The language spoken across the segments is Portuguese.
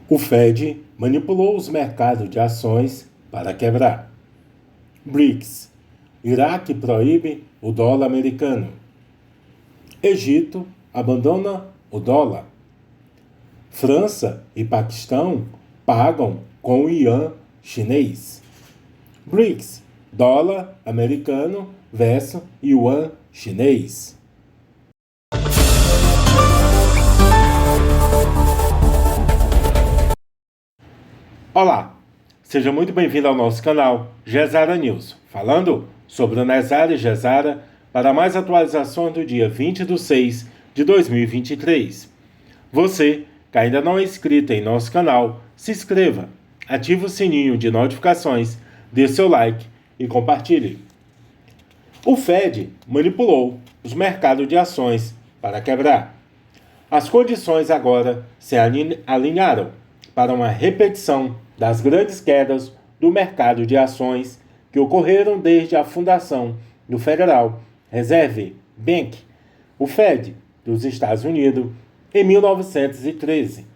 O Fed manipulou os mercados de ações para quebrar. BRICS. Iraque proíbe o dólar americano. Egito abandona o dólar. França e Paquistão pagam com o ian chinês. BRICS. Dólar americano versus yuan chinês. Olá, seja muito bem-vindo ao nosso canal Gesara News, falando sobre o Nezara e Gesara para mais atualizações do dia 20/6/2023. Você que ainda não é inscrito em nosso canal, se inscreva, ative o sininho de notificações, dê seu like e compartilhe. O Fed manipulou os mercados de ações para quebrar. As condições agora se alinharam para uma repetição das grandes quedas do mercado de ações que ocorreram desde a fundação do Federal Reserve Bank, o Fed, dos Estados Unidos, em 1913.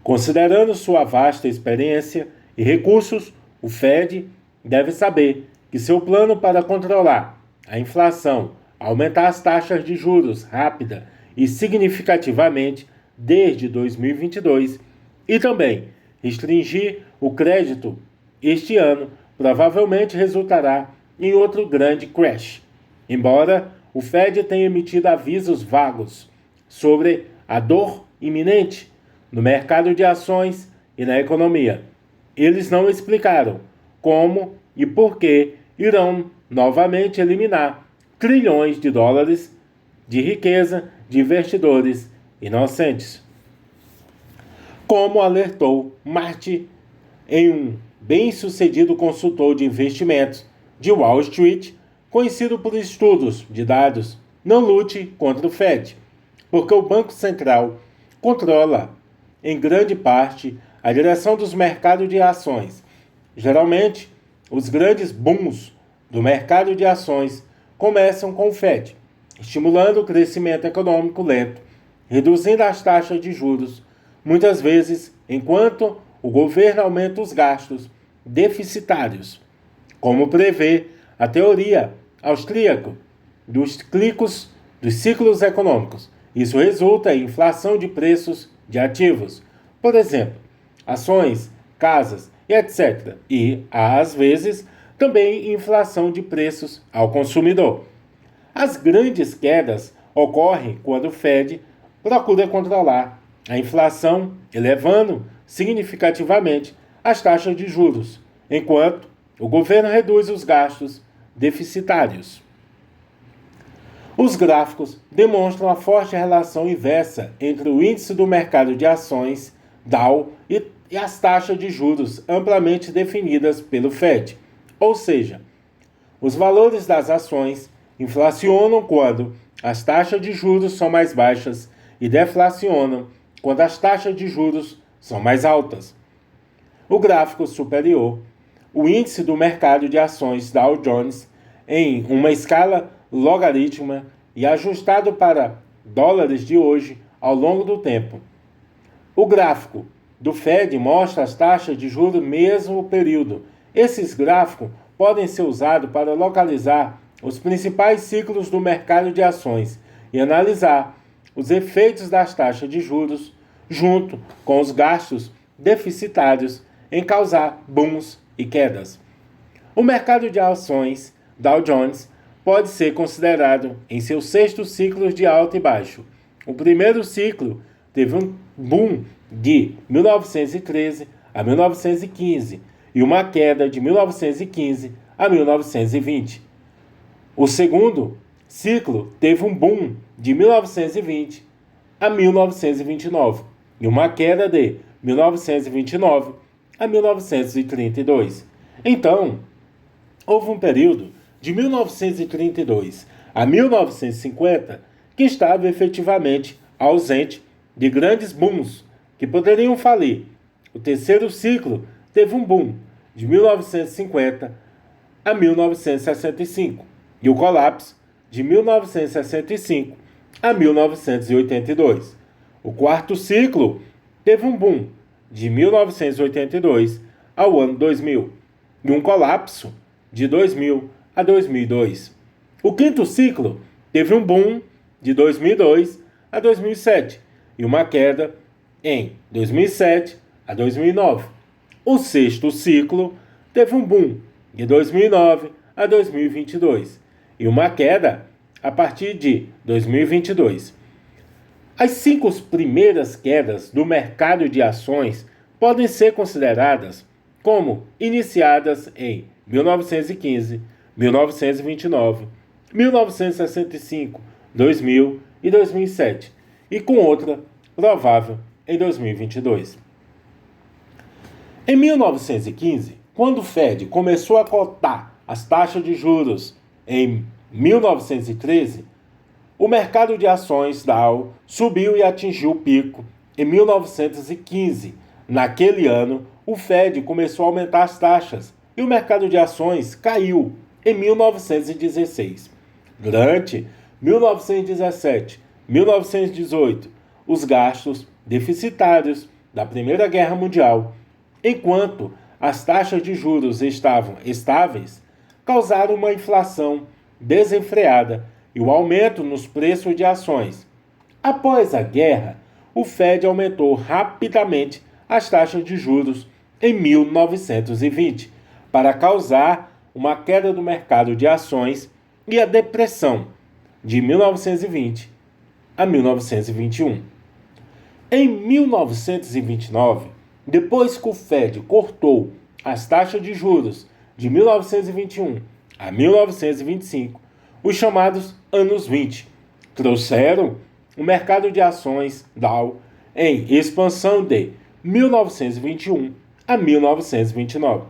Considerando sua vasta experiência e recursos, o Fed deve saber que seu plano para controlar a inflação, aumentar as taxas de juros rápida e significativamente desde 2022 e também restringir o crédito este ano provavelmente resultará em outro grande crash. Embora o Fed tenha emitido avisos vagos sobre a dor iminente no mercado de ações e na economia, eles não explicaram como e por que irão novamente eliminar trilhões de dólares de riqueza de investidores inocentes. Como alertou Marty em um bem-sucedido consultor de investimentos de Wall Street, conhecido por estudos de dados, não lute contra o Fed, porque o Banco Central controla, em grande parte, a direção dos mercados de ações. Geralmente, os grandes booms do mercado de ações começam com o Fed, estimulando o crescimento econômico lento, reduzindo as taxas de juros, muitas vezes enquanto o governo aumenta os gastos deficitários, como prevê a teoria austríaca dos ciclos econômicos. Isso resulta em inflação de preços de ativos, por exemplo, ações, casas e etc. E, às vezes, também inflação de preços ao consumidor. As grandes quedas ocorrem quando o Fed procura controlar a inflação, elevando significativamente as taxas de juros, enquanto o governo reduz os gastos deficitários. Os gráficos demonstram a forte relação inversa entre o índice do mercado de ações, Dow, e as taxas de juros amplamente definidas pelo Fed. Ou seja, os valores das ações inflacionam quando as taxas de juros são mais baixas e deflacionam quando as taxas de juros são mais altas. O gráfico superior, o índice do mercado de ações Dow Jones, em uma escala logarítmica e ajustado para dólares de hoje ao longo do tempo. O gráfico do Fed mostra as taxas de juros no mesmo período. Esses gráficos podem ser usados para localizar os principais ciclos do mercado de ações e analisar os efeitos das taxas de juros junto com os gastos deficitários em causar booms e quedas. O mercado de ações Dow Jones pode ser considerado em seus 6º ciclo de alto e baixo. O primeiro ciclo teve um boom de 1913 a 1915 e uma queda de 1915 a 1920. O segundo ciclo teve um boom de 1920 a 1929 e uma queda de 1929 a 1932. Então, houve um período de 1932 a 1950 que estava efetivamente ausente de grandes booms que poderiam falir. O terceiro ciclo teve um boom de 1950 a 1965 e o colapso de 1965 a 1982. O quarto ciclo teve um boom de 1982 ao ano 2000, e um colapso de 2000 a 2002. O quinto ciclo teve um boom de 2002 a 2007 e uma queda em 2007 a 2009. O sexto ciclo teve um boom de 2009 a 2022 e uma queda a partir de 2022. As 5 primeiras quedas do mercado de ações podem ser consideradas como iniciadas em 1915, 1929, 1965, 2000 e 2007, e com outra provável em 2022. Em 1915, quando o Fed começou a cotar as taxas de juros em 1913, o mercado de ações Dow subiu e atingiu o pico em 1915. Naquele ano, o Fed começou a aumentar as taxas e o mercado de ações caiu em 1916. Durante 1917, 1918, os gastos deficitários da Primeira Guerra Mundial, enquanto as taxas de juros estavam estáveis, causaram uma inflação desenfreada e o aumento nos preços de ações. Após a guerra, o Fed aumentou rapidamente as taxas de juros em 1920 para causar uma queda do mercado de ações e a depressão de 1920 a 1921. Em 1929, depois que o Fed cortou as taxas de juros de 1921 a 1925, os chamados anos 20 trouxeram o mercado de ações Dow em expansão de 1921 a 1929.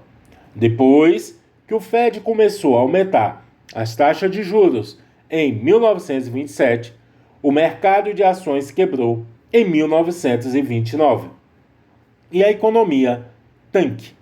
Depois que o Fed começou a aumentar as taxas de juros em 1927, o mercado de ações quebrou em 1929 e a economia tanque.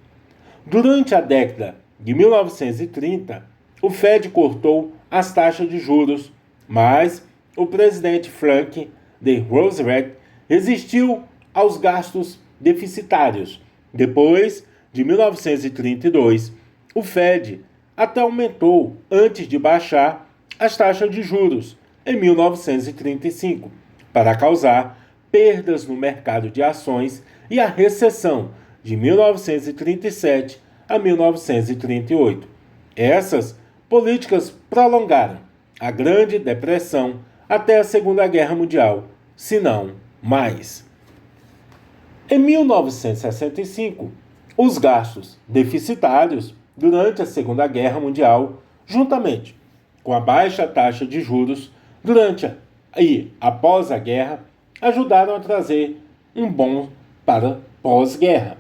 Durante a década de 1930, o Fed cortou as taxas de juros, mas o presidente Franklin D. Roosevelt resistiu aos gastos deficitários. Depois de 1932, o Fed até aumentou antes de baixar as taxas de juros em 1935, para causar perdas no mercado de ações e a recessão de 1937 a 1938. Essas políticas prolongaram a Grande Depressão até a Segunda Guerra Mundial, se não mais. Em 1965, os gastos deficitários durante a Segunda Guerra Mundial, juntamente com a baixa taxa de juros durante e após a guerra, ajudaram a trazer um bom para pós-guerra,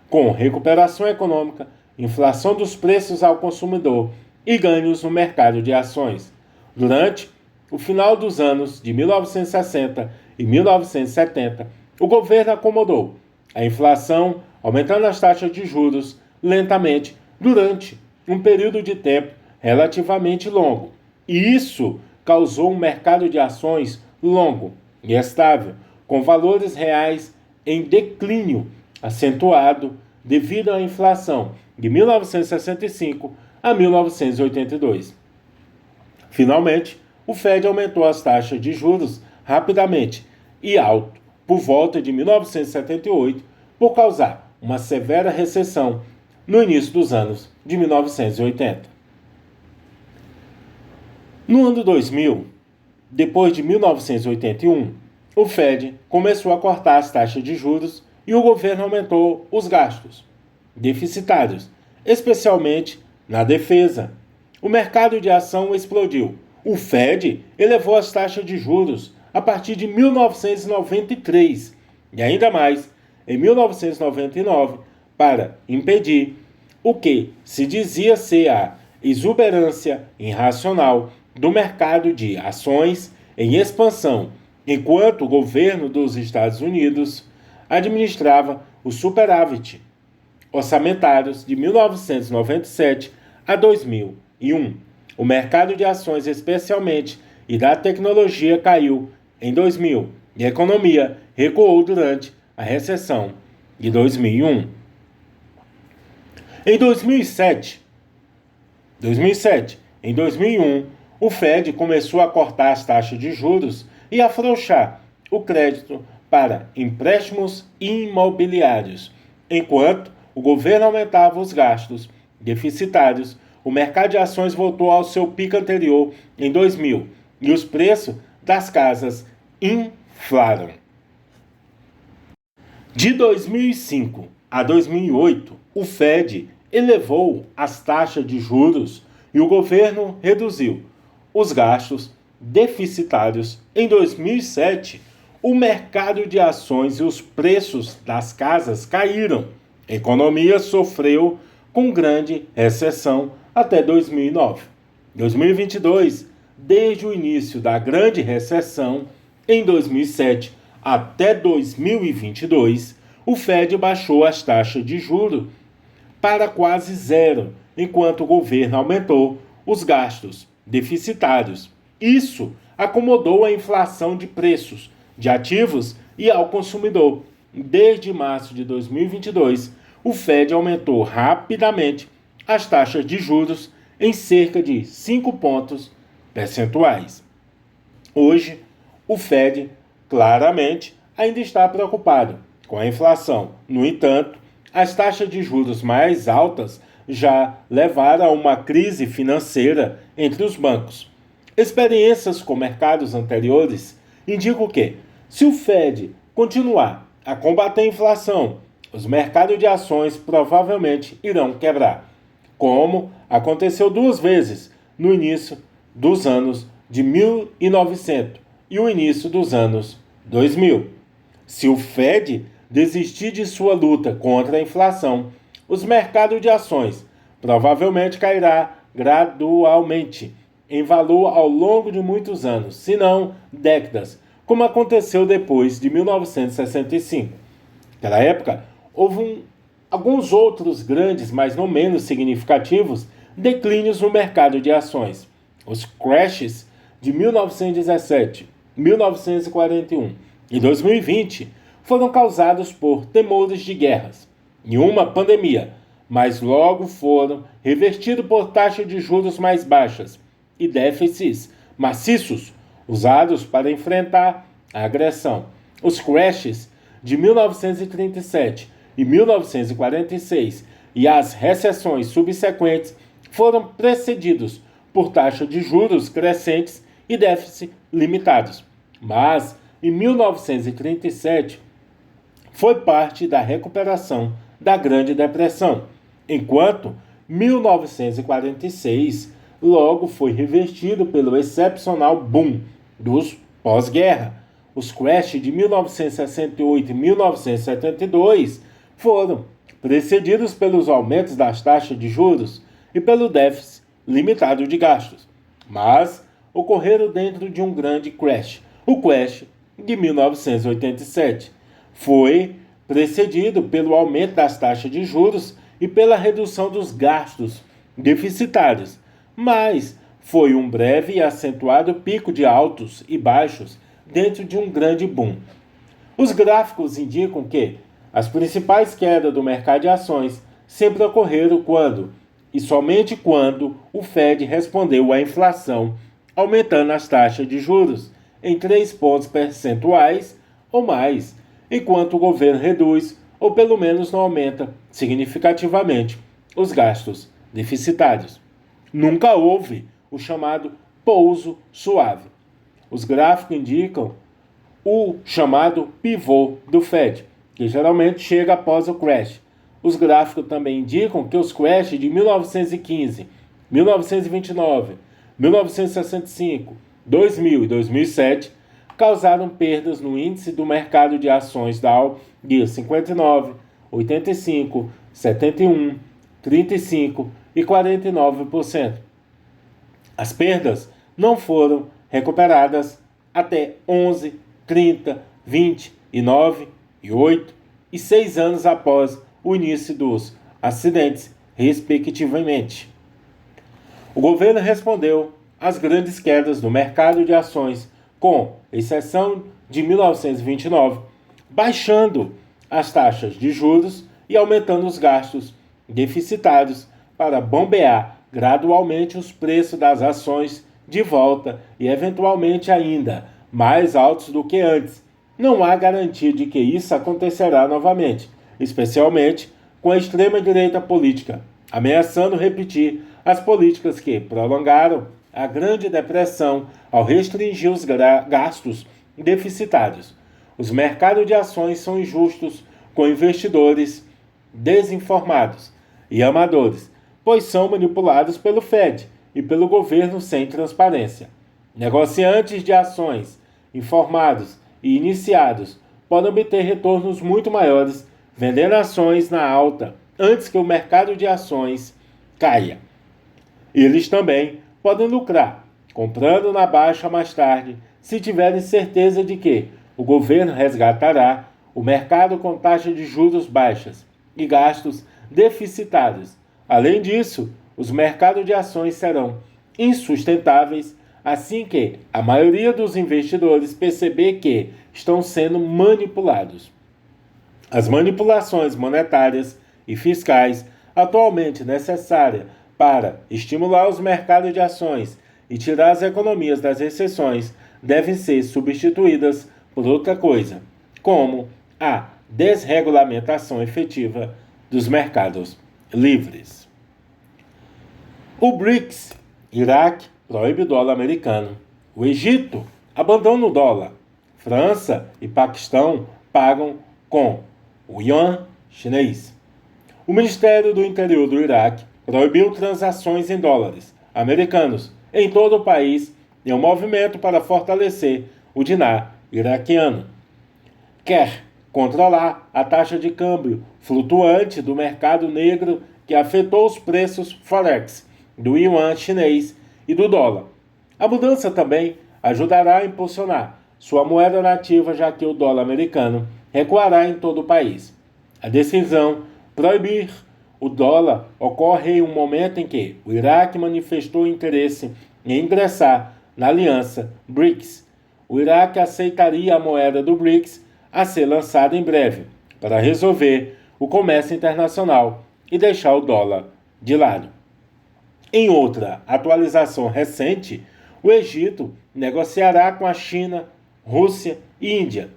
com recuperação econômica, inflação dos preços ao consumidor e ganhos no mercado de ações. Durante o final dos anos de 1960 e 1970, o governo acomodou a inflação, aumentando as taxas de juros lentamente durante um período de tempo relativamente longo. E isso causou um mercado de ações longo e estável, com valores reais em declínio acentuado devido à inflação de 1965 a 1982. Finalmente, o Fed aumentou as taxas de juros rapidamente e alto por volta de 1978 por causar uma severa recessão no início dos anos de 1980. No ano 2000, depois de 1981, o Fed começou a cortar as taxas de juros e o governo aumentou os gastos deficitários, especialmente na defesa. O mercado de ação explodiu. O Fed elevou as taxas de juros a partir de 1993 e ainda mais em 1999 para impedir o que se dizia ser a exuberância irracional do mercado de ações em expansão, enquanto o governo dos Estados Unidos administrava os superávit orçamentários de 1997 a 2001. O mercado de ações, especialmente, e da tecnologia caiu em 2000 e a economia recuou durante a recessão de 2001. Em 2001, o Fed começou a cortar as taxas de juros e afrouxar o crédito para empréstimos imobiliários. Enquanto o governo aumentava os gastos deficitários, o mercado de ações voltou ao seu pico anterior em 2000 e os preços das casas inflaram. De 2005 a 2008, o Fed elevou as taxas de juros e o governo reduziu os gastos deficitários. Em 2007, o mercado de ações e os preços das casas caíram. A economia sofreu com grande recessão até 2009. 2022, desde o início da grande recessão, em 2007 até 2022, o Fed baixou as taxas de juros para quase zero, enquanto o governo aumentou os gastos deficitários. Isso acomodou a inflação de preços de ativos e ao consumidor. Desde março de 2022, o Fed aumentou rapidamente as taxas de juros em cerca de 5 pontos percentuais. Hoje, o Fed claramente ainda está preocupado com a inflação. No entanto, as taxas de juros mais altas já levaram a uma crise financeira entre os bancos. Experiências com mercados anteriores indicam que, se o Fed continuar a combater a inflação, os mercados de ações provavelmente irão quebrar, como aconteceu 2 vezes no início dos anos de 1900 e o início dos anos 2000. Se o Fed desistir de sua luta contra a inflação, os mercados de ações provavelmente cairá gradualmente em valor ao longo de muitos anos, se não décadas, como aconteceu depois de 1965. Naquela época, houve alguns outros grandes, mas não menos significativos, declínios no mercado de ações. Os crashes de 1917, 1941 e 2020 foram causados por temores de guerras e uma pandemia, mas logo foram revertidos por taxas de juros mais baixas e déficits maciços usados para enfrentar a agressão. Os crashes de 1937 e 1946 e as recessões subsequentes foram precedidos por taxas de juros crescentes e déficits limitados. Mas, em 1937, foi parte da recuperação da Grande Depressão, enquanto 1946 logo foi revertido pelo excepcional boom dos pós-guerra. Os crashes de 1968 e 1972 foram precedidos pelos aumentos das taxas de juros e pelo déficit limitado de gastos, mas ocorreram dentro de um grande crash, o crash de 1987. Foi precedido pelo aumento das taxas de juros e pela redução dos gastos deficitários, mas foi um breve e acentuado pico de altos e baixos dentro de um grande boom. Os gráficos indicam que as principais quedas do mercado de ações sempre ocorreram quando, e somente quando, o Fed respondeu à inflação, aumentando as taxas de juros em 3 pontos percentuais ou mais, enquanto o governo reduz, ou pelo menos não aumenta significativamente, os gastos deficitários. Nunca houve o chamado pouso suave. Os gráficos indicam o chamado pivô do Fed, que geralmente chega após o crash. Os gráficos também indicam que os crashes de 1915, 1929, 1965, 2000 e 2007 causaram perdas no índice do mercado de ações Dow de 59, 85, 71, 35 e 49%. As perdas não foram recuperadas até 11, 30, 20 e 9 e 8 e 6 anos após o início dos acidentes, respectivamente. O governo respondeu às grandes quedas do mercado de ações, com exceção de 1929, baixando as taxas de juros e aumentando os gastos deficitários para bombear gradualmente os preços das ações de volta e eventualmente ainda mais altos do que antes. Não há garantia de que isso acontecerá novamente, especialmente com a extrema-direita política, ameaçando repetir as políticas que prolongaram a Grande Depressão ao restringir os gastos deficitários. Os mercados de ações são injustos com investidores desinformados e amadores, pois são manipulados pelo Fed e pelo governo sem transparência. Negociantes de ações informados e iniciados podem obter retornos muito maiores vendendo ações na alta antes que o mercado de ações caia. Eles também podem lucrar comprando na baixa mais tarde, se tiverem certeza de que o governo resgatará o mercado com taxas de juros baixas e gastos deficitários. Além disso, os mercados de ações serão insustentáveis assim que a maioria dos investidores perceber que estão sendo manipulados. As manipulações monetárias e fiscais atualmente necessárias para estimular os mercados de ações e tirar as economias das recessões devem ser substituídas por outra coisa, como a desregulamentação efetiva dos mercados livres. O BRICS, Iraque, proíbe o dólar americano. O Egito abandona o dólar. França e Paquistão pagam com o yuan chinês. O Ministério do Interior do Iraque proibiu transações em dólares americanos em todo o país em um movimento para fortalecer o dinar iraquiano. Quer controlar a taxa de câmbio flutuante do mercado negro que afetou os preços forex do yuan chinês e do dólar. A mudança também ajudará a impulsionar sua moeda nativa, já que o dólar americano recuará em todo o país. A decisão proibir o dólar ocorre em um momento em que o Iraque manifestou interesse em ingressar na aliança BRICS. O Iraque aceitaria a moeda do BRICS a ser lançada em breve para resolver o comércio internacional e deixar o dólar de lado. Em outra atualização recente, o Egito negociará com a China, Rússia e Índia,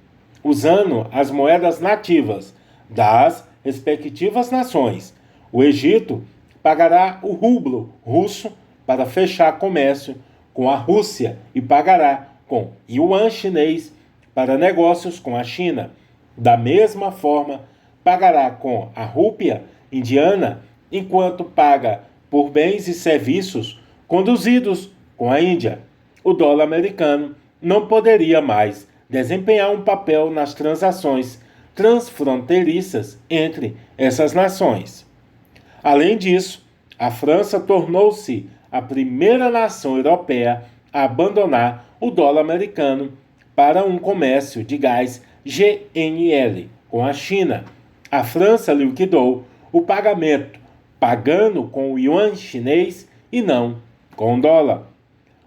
usando as moedas nativas das respectivas nações. O Egito pagará o rublo russo para fechar comércio com a Rússia e pagará com yuan chinês para negócios com a China. Da mesma forma, pagará com a rúpia indiana, enquanto paga por bens e serviços conduzidos com a Índia. O dólar americano não poderia mais desempenhar um papel nas transações transfronteiriças entre essas nações. Além disso, a França tornou-se a primeira nação europeia a abandonar o dólar americano para um comércio de gás GNL com a China. A França liquidou o pagamento, pagando com o yuan chinês e não com o dólar.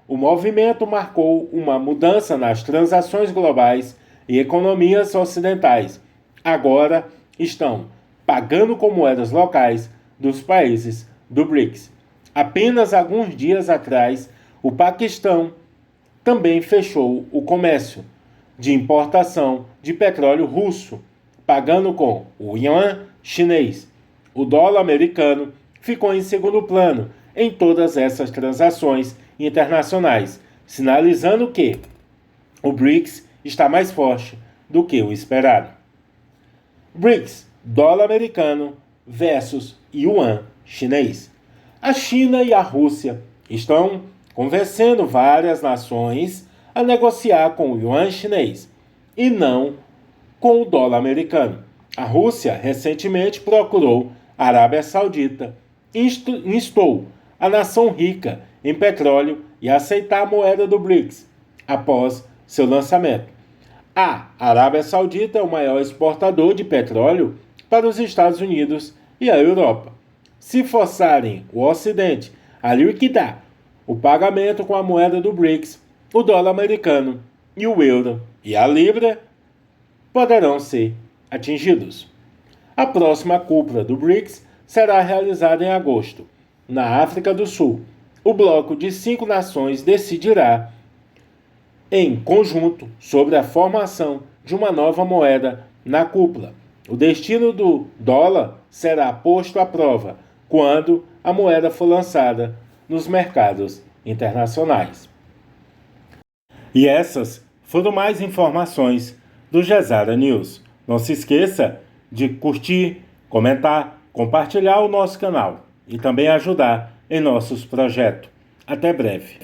O movimento marcou uma mudança nas transações globais e economias ocidentais. Agora estão pagando com moedas locais dos países do BRICS. Apenas alguns dias atrás, o Paquistão também fechou o comércio de importação de petróleo russo, pagando com o yuan chinês. O dólar americano ficou em segundo plano em todas essas transações internacionais, sinalizando que o BRICS está mais forte do que o esperado. BRICS, dólar americano versus yuan chinês. A China e a Rússia estão convencendo várias nações a negociar com o yuan chinês e não com o dólar americano. A Rússia recentemente procurou a Arábia Saudita, instou a nação rica em petróleo e aceitar a moeda do BRICS após seu lançamento. A Arábia Saudita é o maior exportador de petróleo para os Estados Unidos e a Europa. Se forçarem o Ocidente a liquidar o pagamento com a moeda do BRICS, o dólar americano e o euro e a libra poderão ser atingidos. A próxima cúpula do BRICS será realizada em agosto, na África do Sul. O bloco de 5 nações decidirá, em conjunto, sobre a formação de uma nova moeda na cúpula. O destino do dólar será posto à prova quando a moeda for lançada nos mercados internacionais. E essas foram mais informações do Gesara News. Não se esqueça de curtir, comentar, compartilhar o nosso canal e também ajudar em nossos projetos. Até breve.